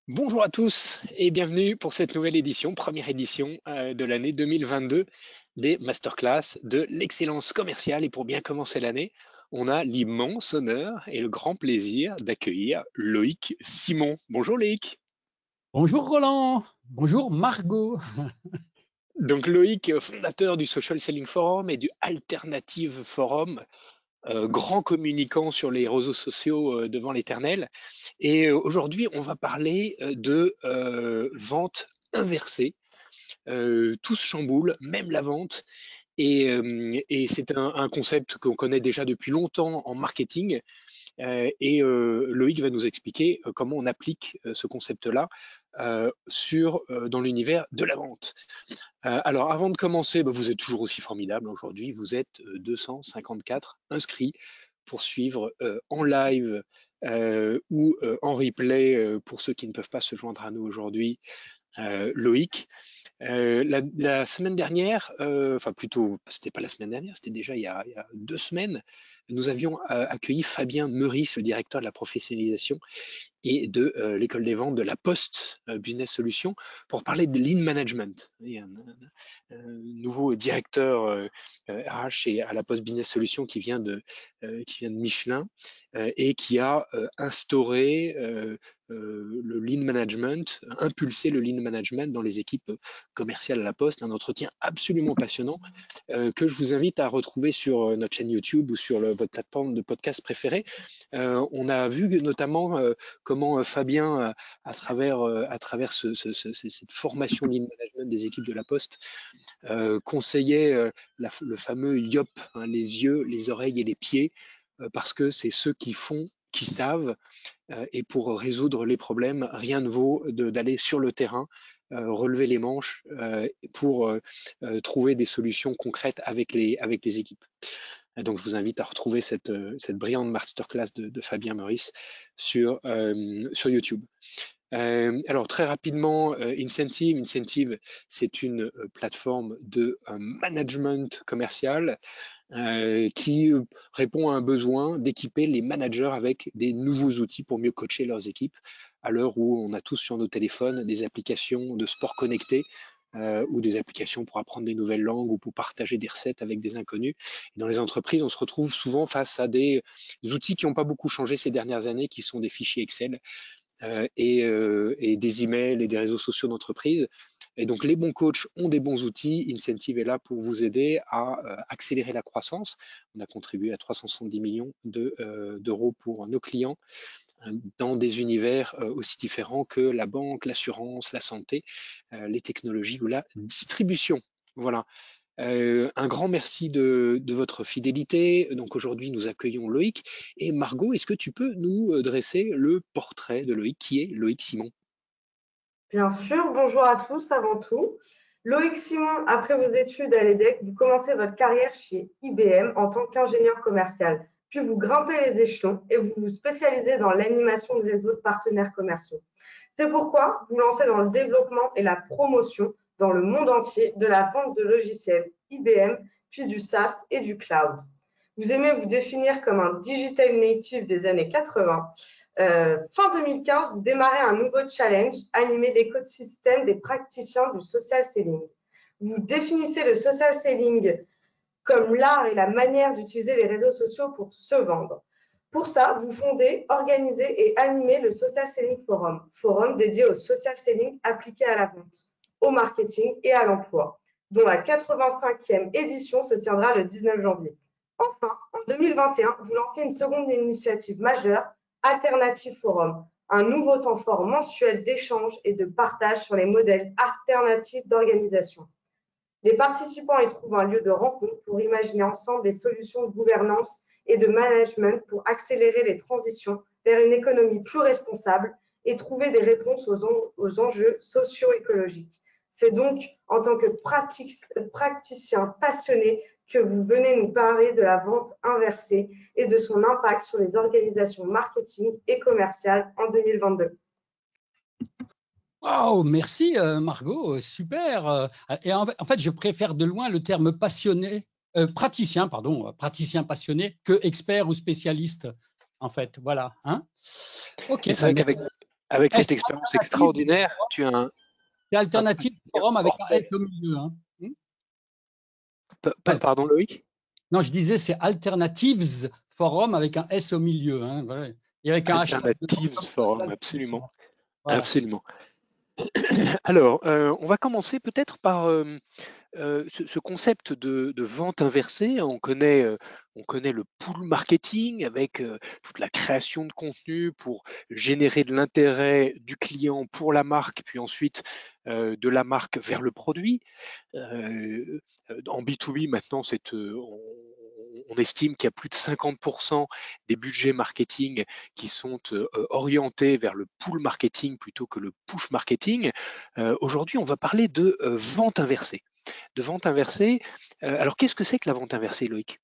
Bonjour à tous et bienvenue pour cette nouvelle édition, première édition de l'année 2022 des masterclass de l'excellence commerciale. Et pour bien commencer l'année, on a l'immense honneur et le grand plaisir d'accueillir Loïc Simon. Bonjour Loïc. Bonjour Roland, bonjour Margot. Donc Loïc, fondateur du Social Selling Forum et du Alternative Forum, grand communicant sur les réseaux sociaux devant l'éternel. Et aujourd'hui, on va parler de vente inversée. Tout se chamboule, même la vente. Et c'est un concept qu'on connaît déjà depuis longtemps en marketing. Loïc va nous expliquer comment on applique ce concept-là dans l'univers de la vente. Alors, avant de commencer, vous êtes toujours aussi formidable. Aujourd'hui, vous êtes 254 inscrits pour suivre en live ou en replay pour ceux qui ne peuvent pas se joindre à nous aujourd'hui, Loïc. La semaine dernière, enfin plutôt, c'était pas la semaine dernière, c'était déjà il y a 2 semaines, nous avions accueilli Fabien Meurice, le directeur de la professionnalisation et de l'école des ventes de la Poste Business Solutions pour parler de lean management. Il y a un nouveau directeur RH à la Poste Business Solutions qui vient de Michelin et qui a instauré le lean management, impulsé le lean management dans les équipes commerciales à la Poste. Un entretien absolument passionnant que je vous invite à retrouver sur notre chaîne YouTube ou sur votre plateforme de podcast préférée. On a vu notamment comment Fabien, à travers cette formation lean management des équipes de la Poste, conseillait le fameux YOP, hein, les yeux, les oreilles et les pieds, parce que c'est ceux qui font, qui savent, et pour résoudre les problèmes, rien ne vaut d'aller sur le terrain, relever les manches pour trouver des solutions concrètes avec les équipes. Donc, je vous invite à retrouver cette brillante masterclass de Fabien Meurice sur YouTube. Alors, très rapidement, Incentive, c'est une plateforme de management commercial qui répond à un besoin d'équiper les managers avec des nouveaux outils pour mieux coacher leurs équipes à l'heure où on a tous sur nos téléphones des applications de sport connecté ou des applications pour apprendre des nouvelles langues ou pour partager des recettes avec des inconnus. Et dans les entreprises, on se retrouve souvent face à des outils qui n'ont pas beaucoup changé ces dernières années, qui sont des fichiers Excel et des emails et des réseaux sociaux d'entreprise. Et donc, les bons coachs ont des bons outils. Incentive est là pour vous aider à accélérer la croissance. On a contribué à 370 millions d'euros pour nos clients dans des univers aussi différents que la banque, l'assurance, la santé, les technologies ou la distribution. Voilà. Un grand merci de votre fidélité. Donc aujourd'hui, nous accueillons Loïc. Et Margot, est-ce que tu peux nous dresser le portrait de Loïc, qui est Loïc Simon? Bien sûr, bonjour à tous avant tout. Loïc Simon, après vos études à l'EDEC, vous commencez votre carrière chez IBM en tant qu'ingénieur commercial. Puis vous grimpez les échelons et vous vous spécialisez dans l'animation de réseaux de partenaires commerciaux. C'est pourquoi vous lancez dans le développement et la promotion dans le monde entier de la vente de logiciels IBM, puis du SaaS et du cloud. Vous aimez vous définir comme un digital native des années 80. Fin 2015, vous démarrez un nouveau challenge, animer l'écosystème des praticiens du social selling. Vous définissez le social selling comme l'art et la manière d'utiliser les réseaux sociaux pour se vendre. Pour ça, vous fondez, organisez et animez le Social Selling Forum, forum dédié au social selling appliqué à la vente, au marketing et à l'emploi, dont la 85e édition se tiendra le 19 janvier. Enfin, en 2021, vous lancez une seconde initiative majeure, Alternative Forum, un nouveau temps fort mensuel d'échange et de partage sur les modèles alternatifs d'organisation. Les participants y trouvent un lieu de rencontre pour imaginer ensemble des solutions de gouvernance et de management pour accélérer les transitions vers une économie plus responsable et trouver des réponses aux enjeux socio-écologiques. C'est donc en tant que praticien passionné que vous venez nous parler de la vente inversée et de son impact sur les organisations marketing et commerciales en 2022. Wow, merci Margot, super. Et en fait, je préfère de loin le terme praticien passionné que expert ou spécialiste. En fait, voilà. Hein, ok, C'est vrai qu'avec Avec cette S expérience alternative, extraordinaire, tu as un c'est alternative forum avec un S portrait. au milieu. Hein. Vas-y. Pardon, Loïc? Non, je disais c'est Alternatives Forum avec un S au milieu. Hein, voilà. Et avec un hashtag dedans, Alternatives comme Forum, social absolument. science. Voilà. Absolument. Alors, on va commencer peut-être par ce concept de vente inversée. On connaît le pull marketing avec toute la création de contenu pour générer de l'intérêt du client pour la marque, puis ensuite de la marque vers le produit. En B2B, maintenant, on estime qu'il y a plus de 50% des budgets marketing qui sont orientés vers le pull marketing plutôt que le push marketing. Aujourd'hui, on va parler de vente inversée. Alors, qu'est-ce que c'est que la vente inversée, Loïc?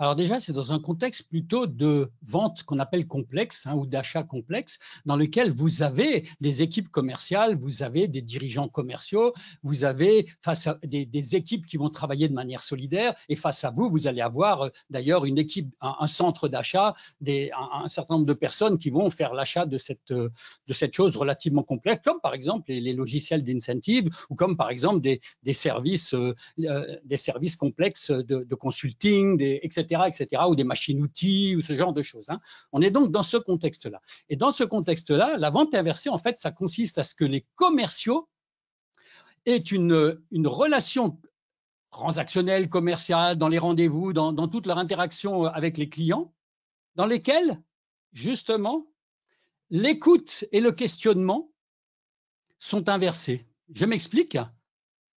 Alors déjà, c'est dans un contexte plutôt de vente qu'on appelle complexe ou d'achat complexe, dans lequel vous avez des équipes commerciales, vous avez des dirigeants commerciaux, vous avez face à des équipes qui vont travailler de manière solidaire, et face à vous, vous allez avoir d'ailleurs une équipe, un centre d'achat, un certain nombre de personnes qui vont faire l'achat de cette chose relativement complexe, comme par exemple les logiciels d'incentive ou comme par exemple des services complexes de consulting, etc., ou des machines-outils, ou ce genre de choses. Hein. On est donc dans ce contexte-là. Et dans ce contexte-là, la vente inversée, en fait, ça consiste à ce que les commerciaux aient une relation transactionnelle, commerciale, dans les rendez-vous, dans toute leur interaction avec les clients, dans lesquels, justement, l'écoute et le questionnement sont inversés. Je m'explique.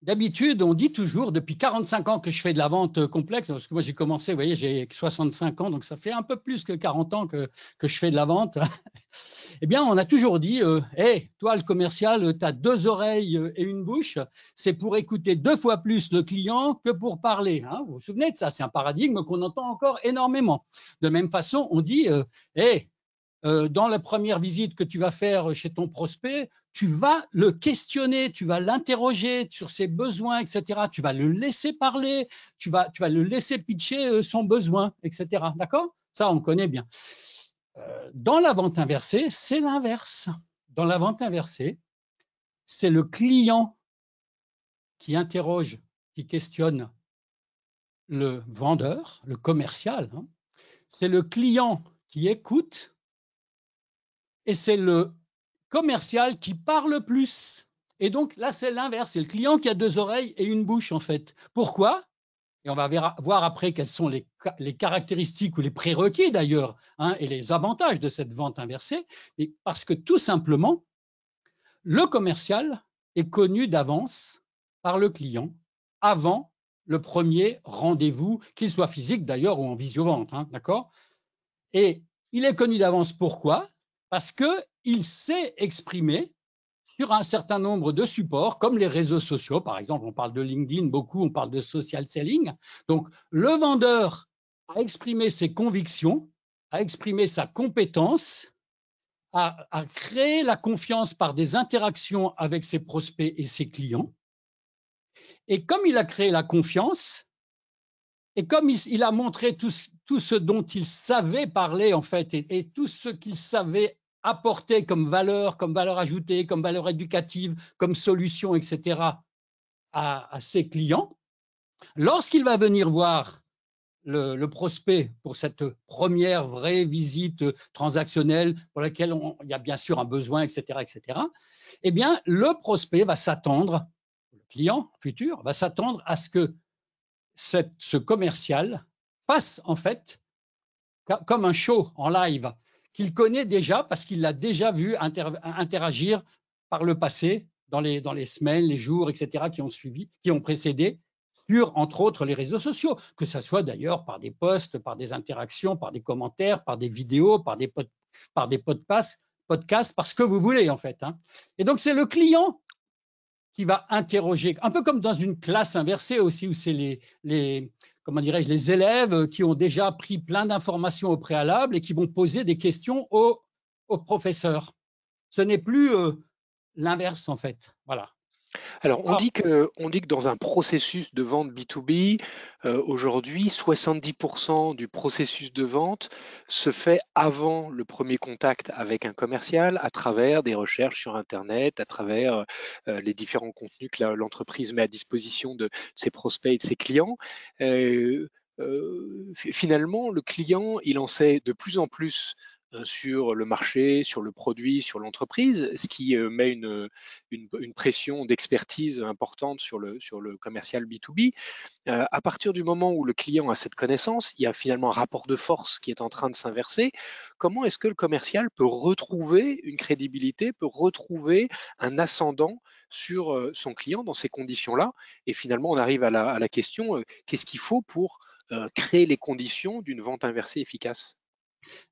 D'habitude, on dit toujours, depuis 45 ans que je fais de la vente complexe, parce que moi j'ai commencé, vous voyez, j'ai 65 ans, donc ça fait un peu plus que 40 ans que je fais de la vente. Eh bien, on a toujours dit, hey, toi le commercial, tu as 2 oreilles et une bouche, c'est pour écouter 2 fois plus le client que pour parler. Hein. Vous vous souvenez de ça? C'est un paradigme qu'on entend encore énormément. De même façon, on dit, hey, dans la première visite que tu vas faire chez ton prospect, tu vas le questionner, tu vas l'interroger sur ses besoins, etc. Tu vas le laisser parler, tu vas le laisser pitcher son besoin, etc. D'accord? Ça, on connaît bien. Dans la vente inversée, c'est l'inverse. Dans la vente inversée, c'est le client qui interroge, qui questionne le vendeur, le commercial. Hein. C'est le client qui écoute et c'est le commercial qui parle plus. Et donc là, c'est l'inverse. C'est le client qui a 2 oreilles et une bouche, en fait. Pourquoi? Et on va voir après quelles sont les caractéristiques ou les prérequis d'ailleurs, hein, et les avantages de cette vente inversée. Et parce que tout simplement, le commercial est connu d'avance par le client avant le premier rendez-vous, qu'il soit physique d'ailleurs ou en visio-vente. Hein, d'accord? Et il est connu d'avance pourquoi? Parce qu'il sait exprimer sur un certain nombre de supports, comme les réseaux sociaux, par exemple, on parle de LinkedIn beaucoup, on parle de social selling. Donc, le vendeur a exprimé ses convictions, a exprimé sa compétence, a créé la confiance par des interactions avec ses prospects et ses clients. Et comme il a créé la confiance, et comme il a montré tout ce dont il savait parler, en fait, et tout ce qu'il savait apporter comme valeur ajoutée, comme valeur éducative, comme solution, etc., à ses clients, lorsqu'il va venir voir le prospect pour cette première vraie visite transactionnelle pour laquelle il y a bien sûr un besoin, etc., eh bien, le prospect va s'attendre, le client futur va s'attendre à ce que ce commercial passe en fait comme un show en live qu'il connaît déjà parce qu'il l'a déjà vu interagir par le passé dans les semaines, les jours, etc. qui ont suivi, qui ont précédé sur, entre autres, les réseaux sociaux, que ce soit d'ailleurs par des posts, par des interactions, par des commentaires, par des vidéos, par des podcasts, par ce que vous voulez en fait. Hein. Et donc c'est le client qui va interroger, un peu comme dans une classe inversée aussi, où c'est les élèves qui ont déjà pris plein d'informations au préalable et qui vont poser des questions au professeur. Ce n'est plus l'inverse, en fait. Voilà. Alors, Ah, on dit que dans un processus de vente B2B, aujourd'hui, 70% du processus de vente se fait avant le premier contact avec un commercial, à travers des recherches sur Internet, à travers les différents contenus que l'entreprise met à disposition de ses prospects et de ses clients. Finalement, le client, il en sait de plus en plus sur le marché, sur le produit, sur l'entreprise, ce qui met une pression d'expertise importante sur le commercial B2B. À partir du moment où le client a cette connaissance, il y a finalement un rapport de force qui est en train de s'inverser. Comment est-ce que le commercial peut retrouver une crédibilité, peut retrouver un ascendant sur son client dans ces conditions-là? Et finalement, on arrive à la question, qu'est-ce qu'il faut pour créer les conditions d'une vente inversée efficace?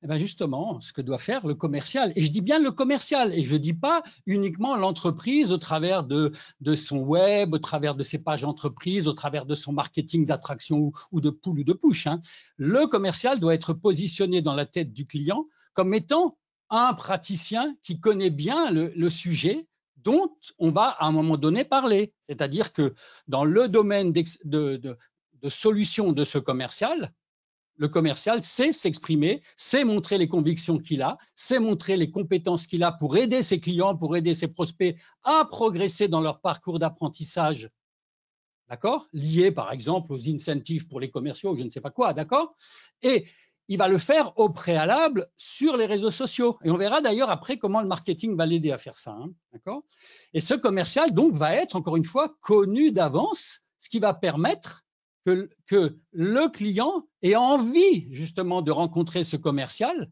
eh ben justement, ce que doit faire le commercial, et je dis bien le commercial, et je ne dis pas uniquement l'entreprise au travers de son web, au travers de ses pages entreprises, au travers de son marketing d'attraction ou de pull ou de push, hein. Le commercial doit être positionné dans la tête du client comme étant un praticien qui connaît bien le sujet dont on va à un moment donné parler. C'est-à-dire que dans le domaine de solution de ce commercial, le commercial sait s'exprimer, sait montrer les convictions qu'il a, sait montrer les compétences qu'il a pour aider ses clients, pour aider ses prospects à progresser dans leur parcours d'apprentissage, d'accord? Lié par exemple aux incentives pour les commerciaux, je ne sais pas quoi, d'accord? Et il va le faire au préalable sur les réseaux sociaux. Et on verra d'ailleurs après comment le marketing va l'aider à faire ça, hein, d'accord? Et ce commercial donc va être encore une fois connu d'avance, ce qui va permettre que le client ait envie justement de rencontrer ce commercial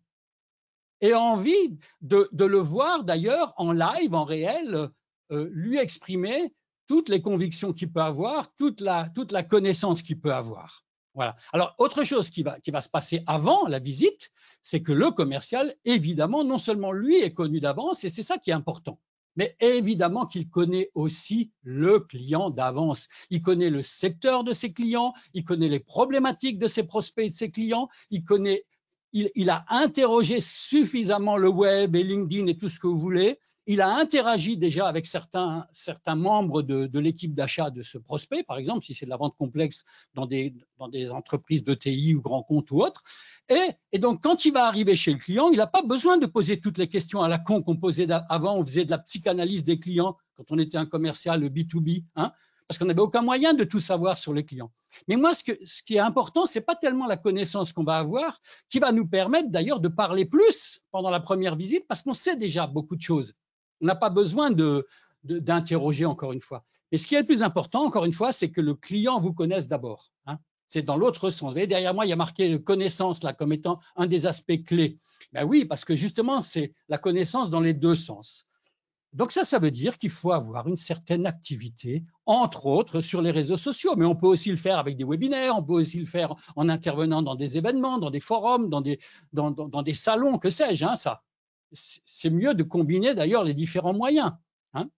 et envie de le voir d'ailleurs en live, en réel, lui exprimer toutes les convictions qu'il peut avoir, toute la connaissance qu'il peut avoir. Voilà. Alors, autre chose qui va se passer avant la visite, c'est que le commercial, évidemment, non seulement lui est connu d'avance, et c'est ça qui est important, mais évidemment qu'il connaît aussi le client d'avance. Il connaît le secteur de ses clients, il connaît les problématiques de ses prospects et de ses clients, il a interrogé suffisamment le web et LinkedIn et tout ce que vous voulez. Il a interagi déjà avec certains membres de l'équipe d'achat de ce prospect, par exemple, si c'est de la vente complexe dans des entreprises de TI ou grands comptes ou autres. Et donc, quand il va arriver chez le client, il n'a pas besoin de poser toutes les questions à la con qu'on posait avant. On faisait de la psychanalyse des clients quand on était un commercial B2B, hein, parce qu'on n'avait aucun moyen de tout savoir sur les clients. Mais moi, ce qui est important, ce n'est pas tellement la connaissance qu'on va avoir, qui va nous permettre d'ailleurs de parler plus pendant la première visite, parce qu'on sait déjà beaucoup de choses. On n'a pas besoin d'interroger encore une fois. Mais ce qui est le plus important, encore une fois, c'est que le client vous connaisse d'abord, hein. C'est dans l'autre sens. Vous voyez, derrière moi, il y a marqué connaissance là, comme étant un des aspects clés. Ben oui, parce que justement, c'est la connaissance dans les deux sens. Donc ça veut dire qu'il faut avoir une certaine activité, entre autres sur les réseaux sociaux, mais on peut aussi le faire avec des webinaires, on peut aussi le faire en intervenant dans des événements, dans des forums, dans des salons, que sais-je, hein, ça. C'est mieux de combiner d'ailleurs les différents moyens, hein.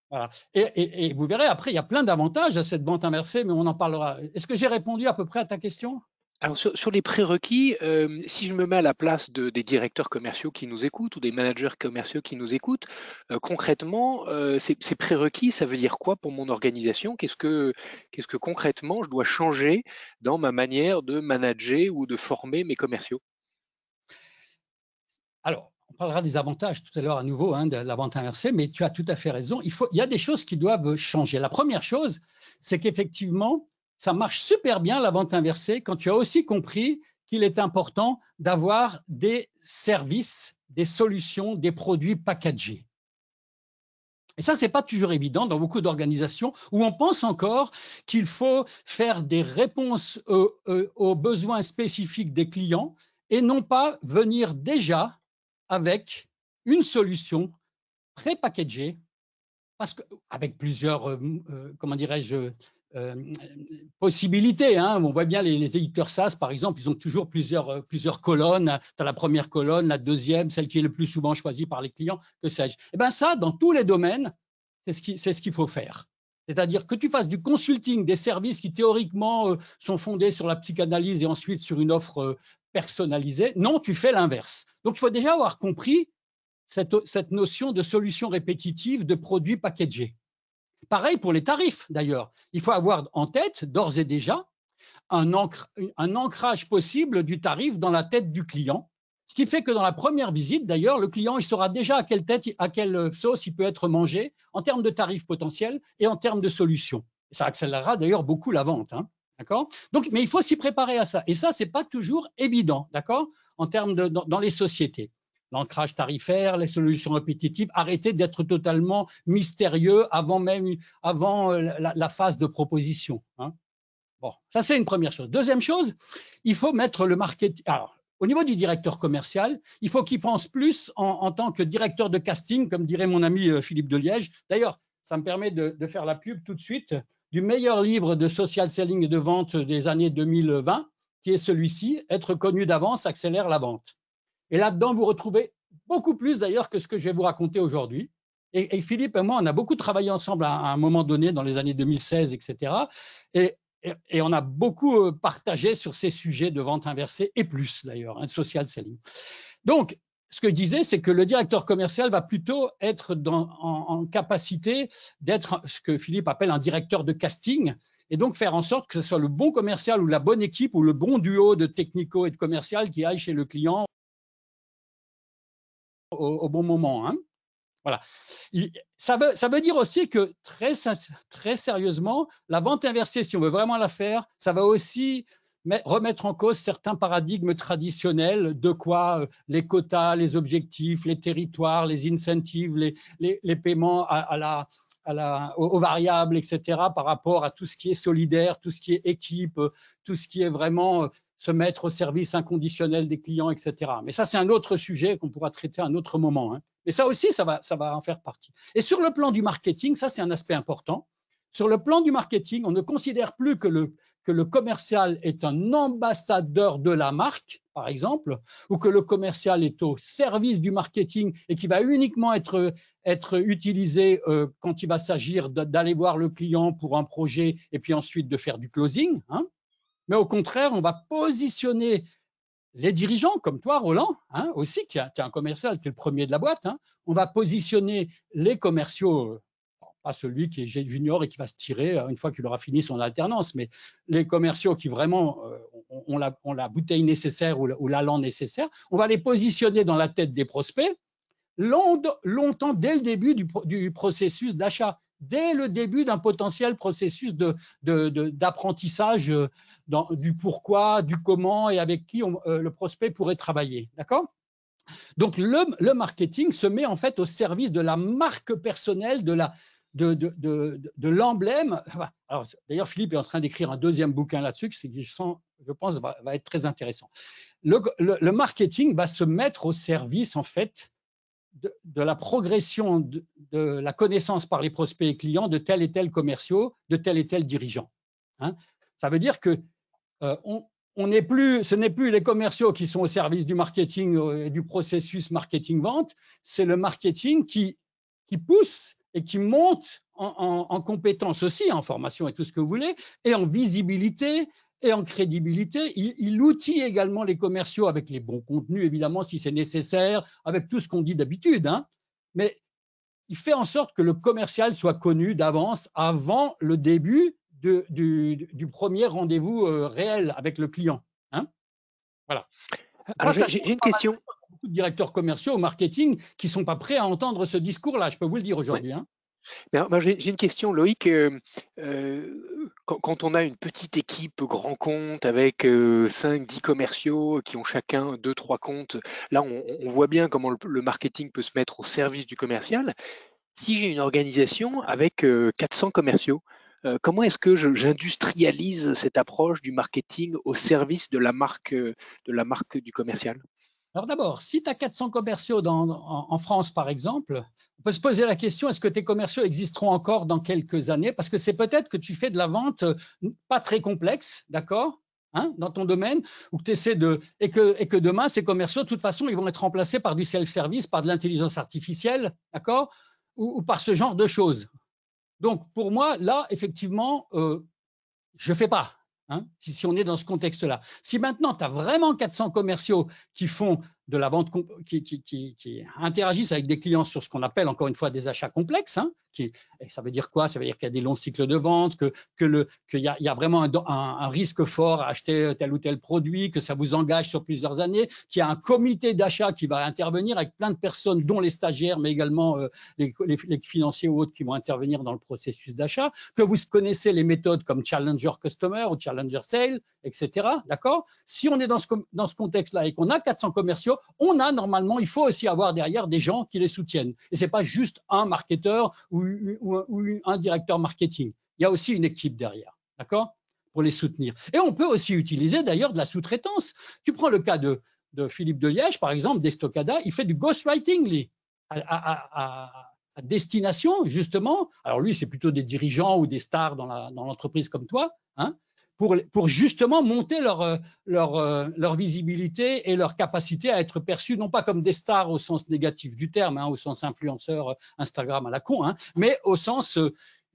Voilà. Et vous verrez, après, il y a plein d'avantages à cette vente inversée, mais on en parlera. Est-ce que j'ai répondu à peu près à ta question? Alors sur les prérequis, si je me mets à la place des directeurs commerciaux qui nous écoutent ou des managers commerciaux qui nous écoutent, concrètement, ces prérequis, ça veut dire quoi pour mon organisation? Qu'est-ce que concrètement je dois changer dans ma manière de manager ou de former mes commerciaux? Alors, on parlera des avantages tout à l'heure à nouveau, hein, de la vente inversée, mais tu as tout à fait raison. Il y a des choses qui doivent changer. La première chose, c'est qu'effectivement, ça marche super bien la vente inversée quand tu as aussi compris qu'il est important d'avoir des services, des solutions, des produits packagés. Et ça, ce n'est pas toujours évident dans beaucoup d'organisations où on pense encore qu'il faut faire des réponses aux besoins spécifiques des clients et non pas venir déjà avec une solution pré-packagée, parce que, avec plusieurs, comment dirais-je, euh, possibilités, hein. On voit bien les éditeurs SaaS, par exemple, ils ont toujours plusieurs colonnes. Tu as la première colonne, la deuxième, celle qui est le plus souvent choisie par les clients, que sais-je. Et bien ça, dans tous les domaines, c'est ce qu'il faut faire. C'est-à-dire que tu fasses du consulting, des services qui théoriquement sont fondés sur la psychanalyse et ensuite sur une offre personnalisée. Non, tu fais l'inverse. Donc, il faut déjà avoir compris cette notion de solution répétitive de produits packagés. Pareil pour les tarifs, d'ailleurs. Il faut avoir en tête, d'ores et déjà, un ancrage possible du tarif dans la tête du client. Ce qui fait que dans la première visite, d'ailleurs, le client il saura déjà à quelle sauce il peut être mangé en termes de tarifs potentiels et en termes de solutions. Ça accélérera d'ailleurs beaucoup la vente. Hein, d'accord ? Donc, mais il faut s'y préparer à ça. Et ça, ce n'est pas toujours évident, d'accord ? En termes dans les sociétés. L'ancrage tarifaire, les solutions répétitives, arrêter d'être totalement mystérieux avant la phase de proposition. Hein. Bon, ça c'est une première chose. Deuxième chose, il faut mettre le marketing. Alors, au niveau du directeur commercial, il faut qu'il pense plus en tant que directeur de casting, comme dirait mon ami Philippe Deliège. D'ailleurs, ça me permet de faire la pub tout de suite du meilleur livre de social selling et de vente des années 2020, qui est celui-ci, Être connu d'avance accélère la vente. Et là-dedans, vous retrouvez beaucoup plus d'ailleurs que ce que je vais vous raconter aujourd'hui. Et Philippe et moi, on a beaucoup travaillé ensemble à un moment donné, dans les années 2016, etc. Et on a beaucoup partagé sur ces sujets de vente inversée et plus d'ailleurs, de social selling. Donc, ce que je disais, c'est que le directeur commercial va plutôt être en capacité d'être ce que Philippe appelle un directeur de casting, et donc faire en sorte que ce soit le bon commercial ou la bonne équipe ou le bon duo de technico et de commercial qui aille chez le client au bon moment. Hein. Voilà. Ça veut dire aussi que très sérieusement, la vente inversée, si on veut vraiment la faire, ça va aussi remettre en cause certains paradigmes traditionnels de quoi les quotas, les objectifs, les territoires, les incentives, les paiements aux variables, etc., par rapport à tout ce qui est solidaire, tout ce qui est équipe, tout ce qui est vraiment se mettre au service inconditionnel des clients, etc. Mais ça, c'est un autre sujet qu'on pourra traiter à un autre moment. Hein. Mais ça aussi, ça va en faire partie. Et sur le plan du marketing, ça, c'est un aspect important. Sur le plan du marketing, on ne considère plus que le commercial est un ambassadeur de la marque, par exemple, ou que le commercial est au service du marketing et qui va uniquement être utilisé quand il va s'agir d'aller voir le client pour un projet et puis ensuite de faire du closing. Hein. Mais au contraire, on va positionner les dirigeants, comme toi, Roland, hein, aussi, qui est un commercial, qui est le premier de la boîte, hein, on va positionner les commerciaux, pas celui qui est junior et qui va se tirer une fois qu'il aura fini son alternance, mais les commerciaux qui vraiment ont la bouteille nécessaire ou l'allant nécessaire, on va les positionner dans la tête des prospects longtemps dès le début du processus d'achat, dès le début d'un potentiel processus d'apprentissage du pourquoi, du comment et avec qui le prospect pourrait travailler. D'accord ? Donc, le marketing se met en fait au service de la marque personnelle, de l'emblème. Alors, d'ailleurs, Philippe est en train d'écrire un deuxième bouquin là-dessus, qui je pense va être très intéressant. Le marketing va se mettre au service en fait de la progression de la connaissance par les prospects et clients de tel et tel commerciaux, de tel et tel dirigeant. Hein. Ça veut dire que ce n'est plus les commerciaux qui sont au service du marketing et du processus marketing-vente, c'est le marketing qui pousse et qui monte en compétences aussi, en formation et tout ce que vous voulez, et en visibilité et en crédibilité. Il outille également les commerciaux avec les bons contenus, évidemment, si c'est nécessaire, avec tout ce qu'on dit d'habitude. Hein. Mais il fait en sorte que le commercial soit connu d'avance avant le début du premier rendez-vous réel avec le client. Hein. Voilà. Alors, j'ai une question. Beaucoup de directeurs commerciaux au marketing qui ne sont pas prêts à entendre ce discours-là, je peux vous le dire aujourd'hui. Ouais. Hein. J'ai une question, Loïc. Quand on a une petite équipe grand compte avec 5-10 commerciaux qui ont chacun 2-3 comptes, là, on voit bien comment le marketing peut se mettre au service du commercial. Si j'ai une organisation avec 400 commerciaux, comment est-ce que j'industrialise cette approche du marketing au service de la marque du commercial ? Alors d'abord, si tu as 400 commerciaux en France, par exemple, on peut se poser la question, est-ce que tes commerciaux existeront encore dans quelques années? Parce que c'est peut-être que tu fais de la vente pas très complexe, d'accord, hein, dans ton domaine, ou que tu essaies et que demain, ces commerciaux, de toute façon, ils vont être remplacés par du self-service, par de l'intelligence artificielle, d'accord, ou par ce genre de choses. Donc, pour moi, là, effectivement, je ne fais pas. Hein, si on est dans ce contexte-là. Si maintenant, tu as vraiment 400 commerciaux qui font de la vente qui interagissent avec des clients sur ce qu'on appelle encore une fois des achats complexes. Hein, et ça veut dire quoi? Ça veut dire qu'il y a des longs cycles de vente, qu'il y a vraiment un risque fort à acheter tel ou tel produit, que ça vous engage sur plusieurs années, qu'il y a un comité d'achat qui va intervenir avec plein de personnes, dont les stagiaires, mais également les financiers ou autres qui vont intervenir dans le processus d'achat, que vous connaissez les méthodes comme Challenger Customer ou Challenger Sale, etc. D'accord? Si on est dans ce contexte-là et qu'on a 400 commerciaux, on a normalement, il faut aussi avoir derrière des gens qui les soutiennent. Et ce n'est pas juste un marketeur ou un directeur marketing. Il y a aussi une équipe derrière, d'accord, pour les soutenir. Et on peut aussi utiliser d'ailleurs de la sous-traitance. Tu prends le cas de Philippe Deliège, par exemple, d'Estocada, il fait du ghostwriting, lui, à destination, justement. Alors lui, c'est plutôt des dirigeants ou des stars dans l'entreprise comme toi, hein, pour justement monter leur visibilité et leur capacité à être perçus, non pas comme des stars au sens négatif du terme, hein, au sens influenceur Instagram à la con, hein, mais au sens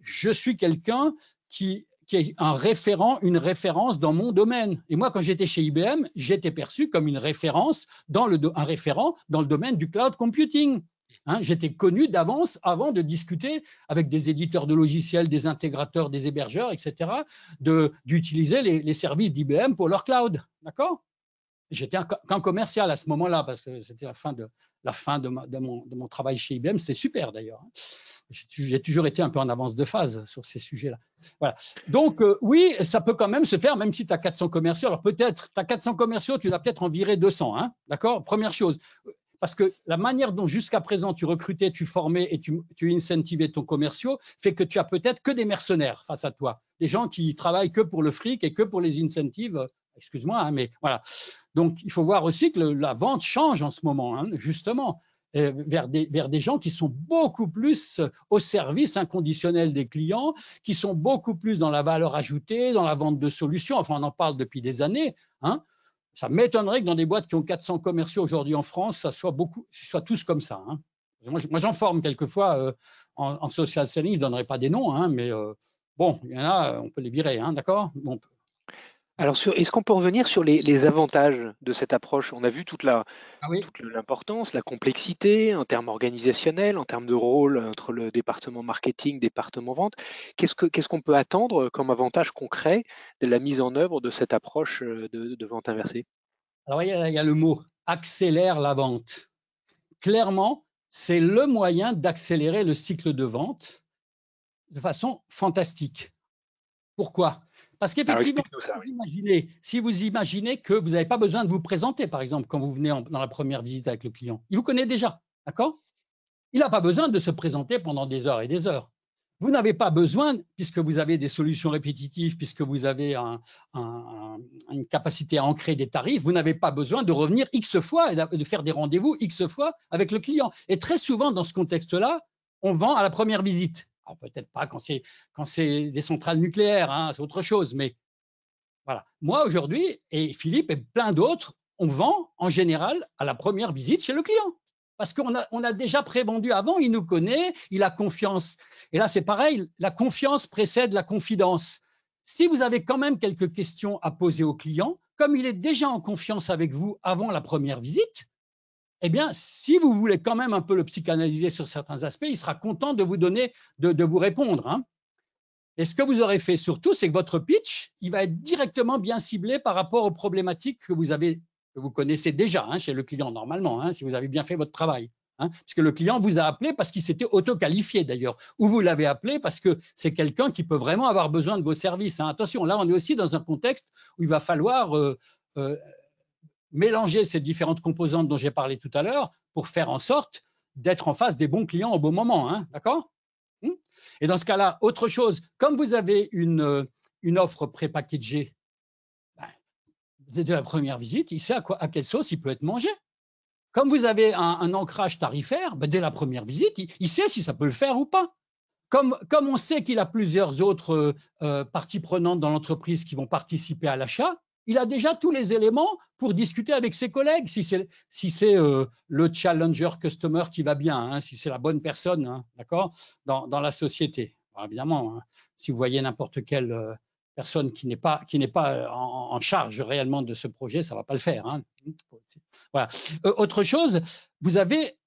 je suis quelqu'un qui est un référent, une référence dans mon domaine. Et moi, quand j'étais chez IBM, j'étais perçu comme une référence, un référent dans le domaine du cloud computing. Hein, j'étais connu d'avance avant de discuter avec des éditeurs de logiciels, des intégrateurs, des hébergeurs, etc., d'utiliser les services d'IBM pour leur cloud. D'accord? J'étais qu'un commercial à ce moment-là, parce que c'était la fin de mon travail chez IBM. C'était super d'ailleurs. J'ai toujours été un peu en avance de phase sur ces sujets-là. Voilà. Donc, oui, ça peut quand même se faire, même si tu as 400 commerciaux. Alors peut-être, tu as 400 commerciaux, tu vas peut-être en virer 200. Hein, d'accord? Première chose. Parce que la manière dont jusqu'à présent tu recrutais, tu formais et tu incentivais ton commerciaux fait que tu as peut-être que des mercenaires face à toi. Des gens qui travaillent que pour le fric et que pour les incentives. Excuse-moi, hein, mais voilà. Donc, il faut voir aussi que la vente change en ce moment, hein, justement, vers des gens qui sont beaucoup plus au service inconditionnel des clients, qui sont beaucoup plus dans la valeur ajoutée, dans la vente de solutions. Enfin, on en parle depuis des années, hein. Ça m'étonnerait que dans des boîtes qui ont 400 commerciaux aujourd'hui en France, ça soit tous comme ça. Hein. Moi, j'en forme quelquefois en social selling, je ne donnerai pas des noms, hein, mais bon, il y en a, on peut les virer, hein, d'accord? Bon. Alors, est-ce qu'on peut revenir sur les avantages de cette approche? On a vu toute l'importance, la complexité en termes organisationnels, en termes de rôle entre le département marketing, département vente. Qu'est-ce qu'on peut attendre comme avantage concret de la mise en œuvre de cette approche de vente inversée? Alors, il y a le mot accélère la vente. Clairement, c'est le moyen d'accélérer le cycle de vente de façon fantastique. Pourquoi? Parce qu'effectivement, si vous imaginez que vous n'avez pas besoin de vous présenter, par exemple, quand vous venez dans la première visite avec le client, il vous connaît déjà, d'accord? Il n'a pas besoin de se présenter pendant des heures et des heures. Vous n'avez pas besoin, puisque vous avez des solutions répétitives, puisque vous avez une capacité à ancrer des tarifs, vous n'avez pas besoin de revenir X fois et de faire des rendez-vous X fois avec le client. Et très souvent, dans ce contexte-là, on vend à la première visite. Alors peut-être pas quand c'est des centrales nucléaires, hein, c'est autre chose, mais voilà. Moi, aujourd'hui, et Philippe et plein d'autres, on vend en général à la première visite chez le client. Parce qu'on a déjà prévendu avant, il nous connaît, il a confiance. Et là, c'est pareil, la confiance précède la confidence. Si vous avez quand même quelques questions à poser au client, comme il est déjà en confiance avec vous avant la première visite, eh bien, si vous voulez quand même un peu le psychanalyser sur certains aspects, il sera content de vous donner, de vous répondre. Hein. Et ce que vous aurez fait surtout, c'est que votre pitch, il va être directement bien ciblé par rapport aux problématiques que vous connaissez déjà hein, chez le client normalement, hein, si vous avez bien fait votre travail. Hein, puisque le client vous a appelé parce qu'il s'était auto-qualifié d'ailleurs, ou vous l'avez appelé parce que c'est quelqu'un qui peut vraiment avoir besoin de vos services. Hein. Attention, là, on est aussi dans un contexte où il va falloir mélanger ces différentes composantes dont j'ai parlé tout à l'heure pour faire en sorte d'être en face des bons clients au bon moment. Hein, d'accord ? Et dans ce cas-là, autre chose, comme vous avez une offre pré-packagée, dès la première visite, il sait à quelle sauce il peut être mangé. Comme vous avez un ancrage tarifaire, dès la première visite, il sait si ça peut le faire ou pas. Comme on sait qu'il a plusieurs autres parties prenantes dans l'entreprise qui vont participer à l'achat, il a déjà tous les éléments pour discuter avec ses collègues, si c'est le challenger customer qui va bien, hein, si c'est la bonne personne, hein, d'accord, dans la société. Alors, évidemment, hein, si vous voyez n'importe quel personne qui n'est pas en charge réellement de ce projet, ça ne va pas le faire. Hein. Voilà. Autre chose, vous avez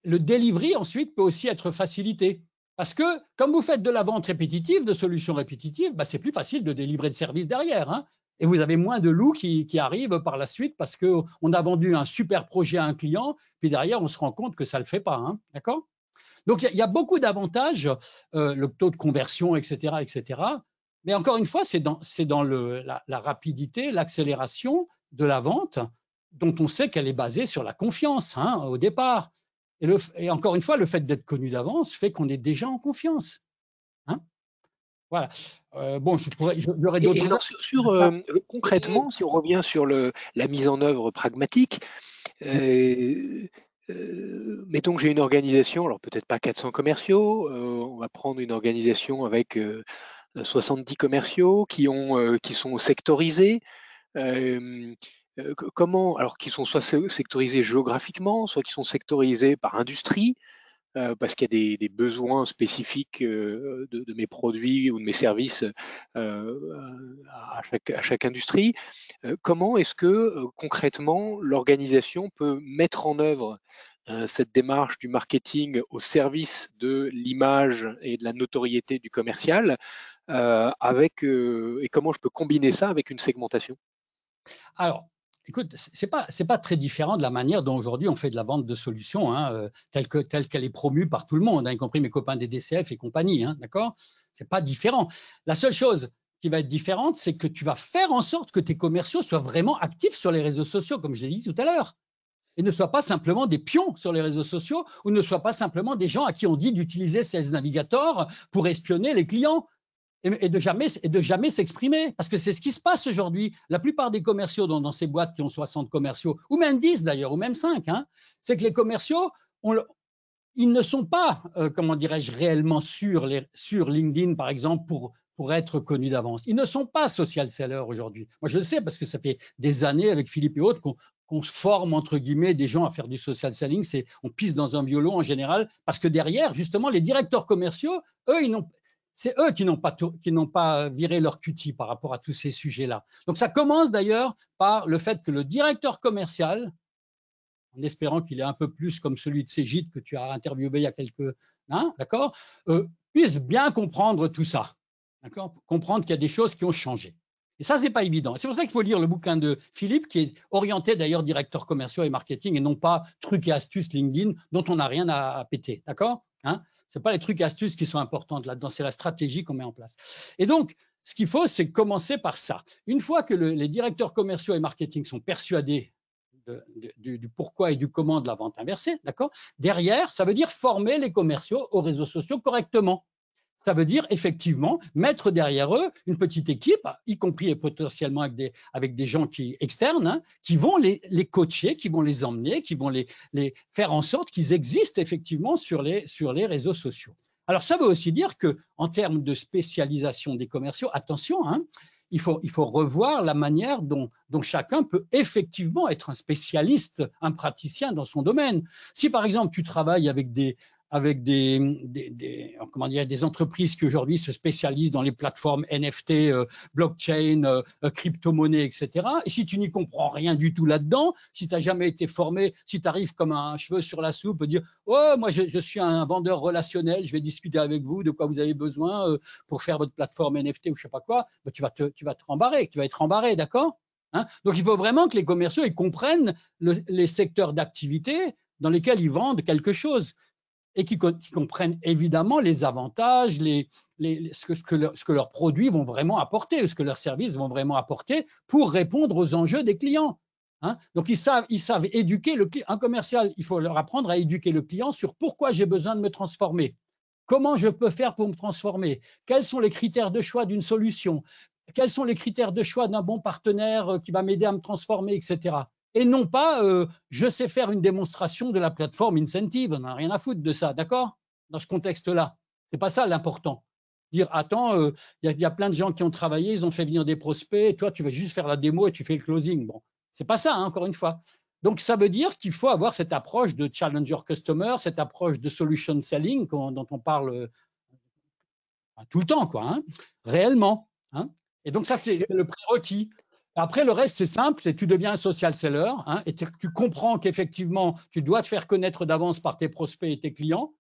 le delivery ensuite peut aussi être facilité. Parce que comme vous faites de la vente répétitive, de solutions répétitives, bah, c'est plus facile de délivrer de services derrière. Hein. Et vous avez moins de loups qui arrivent par la suite parce qu'on a vendu un super projet à un client, puis derrière, on se rend compte que ça ne le fait pas. Hein. D'accord ? Donc, il y a beaucoup d'avantages, le taux de conversion, etc., etc. Mais encore une fois, c'est dans la rapidité, l'accélération de la vente dont on sait qu'elle est basée sur la confiance hein, au départ. Et encore une fois, le fait d'être connu d'avance fait qu'on est déjà en confiance. Hein voilà. Bon, j'aurais d'autres choses. Concrètement, si on revient sur la mise en œuvre pragmatique, mettons que j'ai une organisation, alors peut-être pas 400 commerciaux, on va prendre une organisation avec 70 commerciaux qui sont sectorisés. Alors qui sont soit sectorisés géographiquement, soit qui sont sectorisés par industrie, parce qu'il y a des besoins spécifiques de mes produits ou de mes services à chaque industrie. Comment est-ce que concrètement l'organisation peut mettre en œuvre cette démarche du marketing au service de l'image et de la notoriété du commercial et comment je peux combiner ça avec une segmentation? Alors, écoute, c'est pas très différent de la manière dont aujourd'hui on fait de la vente de solutions, hein, telle qu'elle est promue par tout le monde, hein, y compris mes copains des DCF et compagnie, hein, d'accord ? C'est pas différent. La seule chose qui va être différente, c'est que tu vas faire en sorte que tes commerciaux soient vraiment actifs sur les réseaux sociaux, comme je l'ai dit tout à l'heure, et ne soient pas simplement des pions sur les réseaux sociaux, ou ne soient pas simplement des gens à qui on dit d'utiliser Sales Navigator pour espionner les clients. Et de jamais s'exprimer, parce que c'est ce qui se passe aujourd'hui. La plupart des commerciaux dans ces boîtes qui ont 60 commerciaux, ou même 10 d'ailleurs, ou même 5, hein, c'est que les commerciaux, ils ne sont pas, comment dirais-je, réellement sur LinkedIn, par exemple, pour être connus d'avance. Ils ne sont pas social sellers aujourd'hui. Moi, je le sais parce que ça fait des années avec Philippe et autres qu'on se forme, entre guillemets, des gens à faire du social selling. On pisse dans un violon en général, parce que derrière, justement, les directeurs commerciaux, c'est eux qui n'ont pas viré leur cutie par rapport à tous ces sujets-là. Donc, ça commence d'ailleurs par le fait que le directeur commercial, en espérant qu'il est un peu plus comme celui de Cégide que tu as interviewé il y a quelques... Hein, d'accord, puisse bien comprendre tout ça. D'accord, comprendre qu'il y a des choses qui ont changé. Et ça, ce n'est pas évident. C'est pour ça qu'il faut lire le bouquin de Philippe, qui est orienté d'ailleurs directeur commercial et marketing, et non pas trucs et astuces LinkedIn, dont on n'a rien à péter. D'accord, hein, ce n'est pas les trucs et astuces qui sont importantes là-dedans, c'est la stratégie qu'on met en place. Et donc, ce qu'il faut, c'est commencer par ça. Une fois que les directeurs commerciaux et marketing sont persuadés du pourquoi et du comment de la vente inversée, d'accord, derrière, ça veut dire former les commerciaux aux réseaux sociaux correctement. Ça veut dire effectivement mettre derrière eux une petite équipe, y compris et potentiellement avec des gens externes, hein, qui vont les coacher, qui vont les emmener, qui vont les faire en sorte qu'ils existent effectivement sur les réseaux sociaux. Alors, ça veut aussi dire qu'en termes de spécialisation des commerciaux, attention, hein, il faut revoir la manière dont chacun peut effectivement être un spécialiste, un praticien dans son domaine. Si par exemple tu travailles avec des entreprises qui aujourd'hui se spécialisent dans les plateformes NFT, blockchain, crypto-monnaie, etc. Et si tu n'y comprends rien du tout là-dedans, si tu n'as jamais été formé, si tu arrives comme un cheveu sur la soupe, dire « Oh, moi je suis un vendeur relationnel, je vais discuter avec vous de quoi vous avez besoin pour faire votre plateforme NFT ou je ne sais pas quoi », ben, tu vas être rembarré, d'accord, hein. Donc il faut vraiment que les commerciaux ils comprennent les secteurs d'activité dans lesquels ils vendent quelque chose, et qui comprennent évidemment les avantages, ce que leurs produits vont vraiment apporter, ce que leurs services vont vraiment apporter pour répondre aux enjeux des clients. Hein. Donc, ils savent éduquer le client. Un commercial, il faut leur apprendre à éduquer le client sur pourquoi j'ai besoin de me transformer, comment je peux faire pour me transformer, quels sont les critères de choix d'une solution, quels sont les critères de choix d'un bon partenaire qui va m'aider à me transformer, etc. Et non pas je sais faire une démonstration de la plateforme incentive, on n'a rien à foutre de ça, d'accord, dans ce contexte-là. Ce n'est pas ça l'important. Dire attends, y a plein de gens qui ont travaillé, ils ont fait venir des prospects, et toi tu vas juste faire la démo et tu fais le closing. Bon, c'est pas ça, hein, encore une fois. Donc ça veut dire qu'il faut avoir cette approche de challenger customer, cette approche de solution selling dont on parle tout le temps, quoi, hein, réellement. hein. Et donc, ça, c'est le prérequis. Après, le reste, c'est simple, c'est tu deviens un social seller, hein, et tu comprends qu'effectivement, tu dois te faire connaître d'avance par tes prospects et tes clients,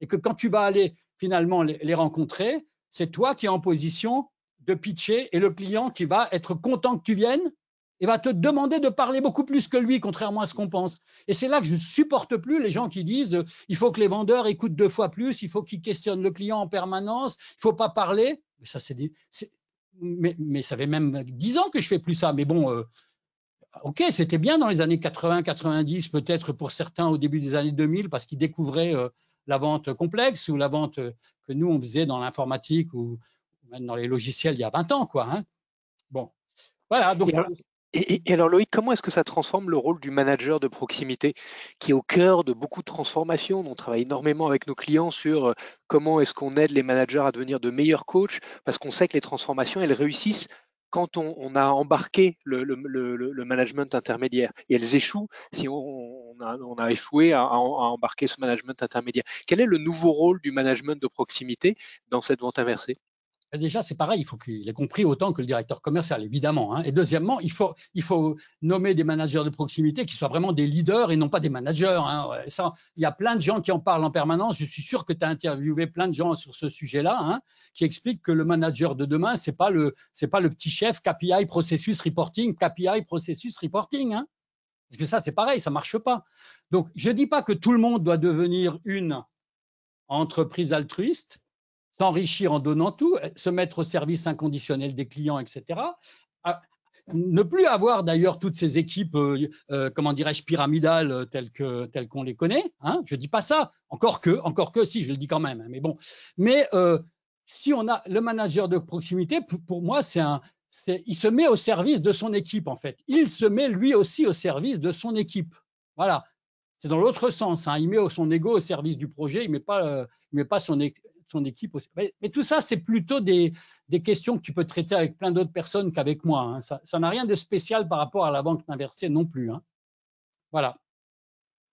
et que quand tu vas aller finalement les rencontrer, c'est toi qui es en position de pitcher et le client qui va être content que tu viennes et va te demander de parler beaucoup plus que lui, contrairement à ce qu'on pense. Et c'est là que je ne supporte plus les gens qui disent il faut que les vendeurs écoutent 2 fois plus, il faut qu'ils questionnent le client en permanence, il ne faut pas parler. Mais ça, mais ça fait même 10 ans que je fais plus ça. Mais bon, ok, c'était bien dans les années 80, 90, peut-être pour certains au début des années 2000, parce qu'ils découvraient la vente complexe ou la vente que nous, on faisait dans l'informatique ou même dans les logiciels il y a 20 ans, quoi. Hein. Bon, voilà. Donc, Et alors Loïc, comment est-ce que ça transforme le rôle du manager de proximité qui est au cœur de beaucoup de transformations? On travaille énormément avec nos clients sur comment est-ce qu'on aide les managers à devenir de meilleurs coachs parce qu'on sait que les transformations, elles réussissent quand on a embarqué le management intermédiaire et elles échouent si on a échoué à embarquer ce management intermédiaire. Quel est le nouveau rôle du management de proximité dans cette vente inversée? déjà, c'est pareil, il faut qu'il ait compris autant que le directeur commercial, évidemment. Hein. Et deuxièmement, il faut nommer des managers de proximité qui soient vraiment des leaders et non pas des managers. Hein. Ça, il y a plein de gens qui en parlent en permanence. Je suis sûr que tu as interviewé plein de gens sur ce sujet-là, hein, qui expliquent que le manager de demain, c'est pas le petit chef KPI processus reporting, KPI processus reporting. Hein. Parce que ça, c'est pareil, ça marche pas. Donc, je dis pas que tout le monde doit devenir une entreprise altruiste, s'enrichir en donnant tout, se mettre au service inconditionnel des clients, etc. Ne plus avoir d'ailleurs toutes ces équipes, comment dirais-je, pyramidales telles qu'on les connaît. Hein, je ne dis pas ça, encore que, si, je le dis quand même. Hein, mais bon, mais si on a le manager de proximité, pour moi, il se met au service de son équipe en fait. Il se met lui aussi au service de son équipe. Voilà. C'est dans l'autre sens. Hein. Il met son ego au service du projet. Il met pas son équipe aussi. Mais tout ça, c'est plutôt des questions que tu peux traiter avec plein d'autres personnes qu'avec moi. Hein. Ça n'a rien de spécial par rapport à la vente inversée non plus. Hein. Voilà.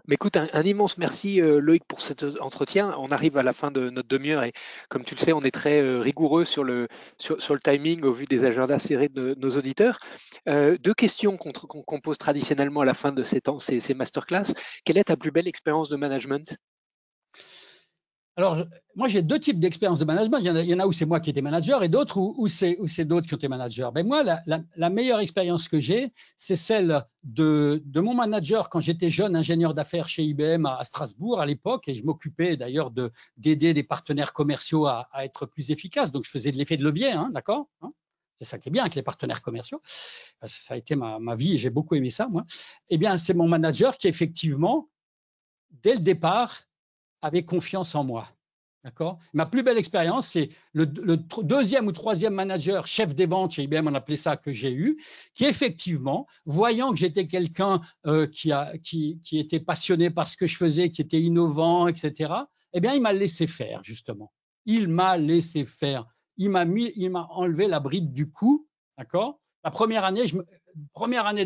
Mais écoute, un immense merci Loïc pour cet entretien. On arrive à la fin de notre demi-heure et comme tu le sais, on est très rigoureux sur le timing au vu des agendas serrés de nos auditeurs. 2 questions qu'on pose traditionnellement à la fin de ces masterclass. Quelle est ta plus belle expérience de management? Alors, moi, j'ai 2 types d'expériences de management. Il y en a où c'est moi qui étais manager et d'autres où c'est d'autres qui ont été managers. Ben moi, la meilleure expérience que j'ai, c'est celle de mon manager quand j'étais jeune ingénieur d'affaires chez IBM à Strasbourg à l'époque. Et je m'occupais d'ailleurs d'aider des partenaires commerciaux à être plus efficaces. Donc, je faisais de l'effet de levier, hein, d'accord, hein. C'est ça qui est bien avec les partenaires commerciaux. Ça a été ma vie et j'ai beaucoup aimé ça, moi. Eh bien, c'est mon manager qui, effectivement, dès le départ, avait confiance en moi. D'accord. Ma plus belle expérience, c'est le 2e ou 3e manager, chef des ventes chez IBM, on appelait ça, que j'ai eu, qui effectivement, voyant que j'étais quelqu'un qui était passionné par ce que je faisais, qui était innovant, etc., eh bien, il m'a laissé faire, justement. Il m'a laissé faire. Il m'a enlevé la bride du cou. D'accord. La première année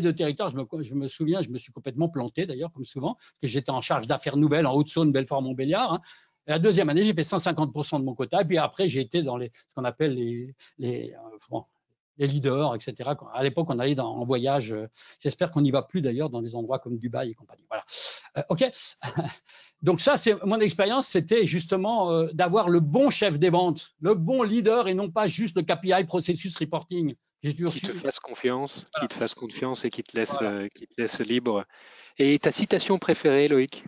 de territoire, je me souviens, je me suis complètement planté d'ailleurs, comme souvent, parce que j'étais en charge d'affaires nouvelles en Haute-Saône, Belfort-Montbéliard. Hein. Et la 2e année, j'ai fait 150% de mon quota. Et puis après, j'ai été dans ce qu'on appelle les leaders, etc. À l'époque, on allait en voyage. J'espère qu'on n'y va plus d'ailleurs dans des endroits comme Dubaï et compagnie. Voilà. OK. Donc ça, c'est mon expérience, c'était justement d'avoir le bon chef des ventes, le bon leader et non pas juste le KPI processus reporting. Qui te fasse confiance, voilà. Qui te fasse confiance et qui te laisse libre. Et ta citation préférée, Loïc?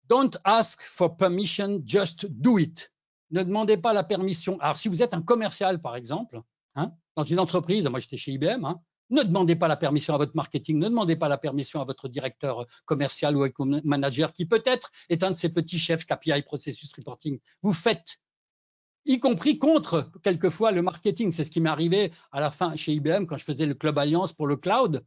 Don't ask for permission, just do it. Ne demandez pas la permission. Alors, si vous êtes un commercial, par exemple, hein, dans une entreprise, moi j'étais chez IBM, hein, ne demandez pas la permission à votre marketing, ne demandez pas la permission à votre directeur commercial ou à votre manager qui peut-être est un de ces petits chefs KPI processus reporting. Vous faites, y compris contre, quelquefois, le marketing. C'est ce qui m'est arrivé à la fin chez IBM quand je faisais le Club Alliance pour le cloud.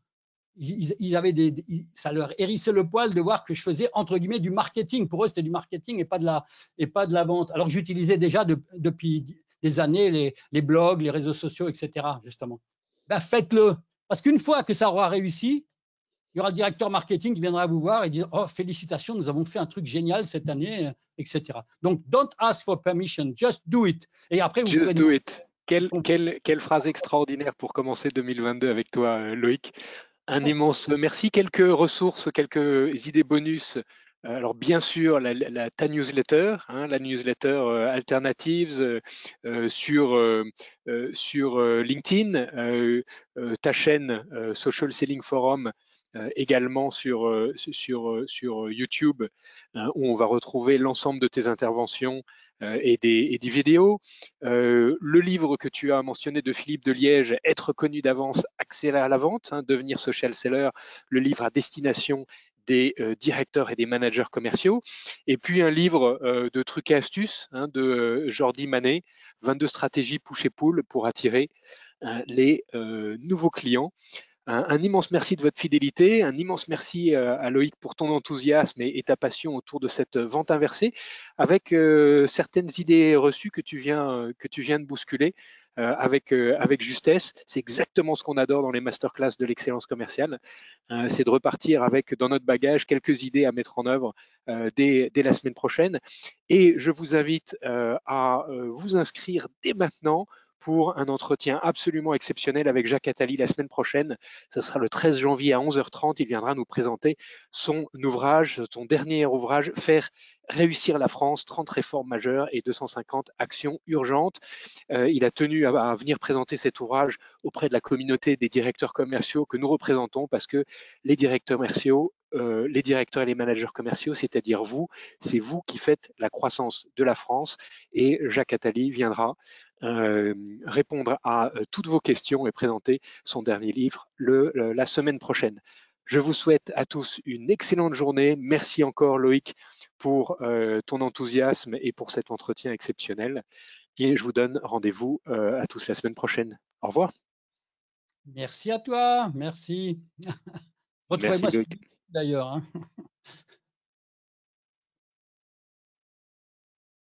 Ça leur hérissait le poil de voir que je faisais entre guillemets du marketing. Pour eux, c'était du marketing et pas de la vente. Alors que j'utilisais déjà depuis des années les blogs, les réseaux sociaux, etc. Justement. Ben, faites-le. Parce qu'une fois que ça aura réussi, il y aura le directeur marketing qui viendra vous voir et dire « Oh, félicitations, nous avons fait un truc génial cette année, etc. » Donc, don't ask for permission, just do it. Et après, just do it. Quelle phrase extraordinaire pour commencer 2022 avec toi, Loïc. Un immense merci. Quelques ressources, quelques idées bonus. Alors bien sûr, ta newsletter, hein, la newsletter Alternatives sur LinkedIn, ta chaîne Social Selling Forum également sur YouTube, où on va retrouver l'ensemble de tes interventions et des vidéos. Le livre que tu as mentionné de Philippe de Liège, Être connu d'avance, accélérer la vente, hein, devenir social seller, le livre à destination des directeurs et des managers commerciaux. Et puis un livre de trucs et astuces hein, de Jordi Manet, 22 stratégies push et pull pour attirer les nouveaux clients. Un immense merci de votre fidélité, un immense merci à Loïc pour ton enthousiasme et ta passion autour de cette vente inversée, avec certaines idées reçues que tu viens de bousculer avec justesse. C'est exactement ce qu'on adore dans les masterclass de l'excellence commerciale, c'est de repartir avec dans notre bagage quelques idées à mettre en œuvre dès la semaine prochaine. Et je vous invite à vous inscrire dès maintenant pour un entretien absolument exceptionnel avec Jacques Attali la semaine prochaine. Ce sera le 13 janvier à 11h30. Il viendra nous présenter son ouvrage, son dernier ouvrage, Faire réussir la France, 30 réformes majeures et 250 actions urgentes. Il a tenu à venir présenter cet ouvrage auprès de la communauté des directeurs commerciaux que nous représentons parce que les directeurs commerciaux, les directeurs et les managers commerciaux, c'est-à-dire vous, c'est vous qui faites la croissance de la France et Jacques Attali viendra répondre à toutes vos questions et présenter son dernier livre la semaine prochaine. Je vous souhaite à tous une excellente journée. Merci encore Loïc pour ton enthousiasme et pour cet entretien exceptionnel. Et je vous donne rendez-vous à tous la semaine prochaine. Au revoir. Merci à toi, merci. Retrouvez-moi Merci Loïc. d'ailleurs. Hein.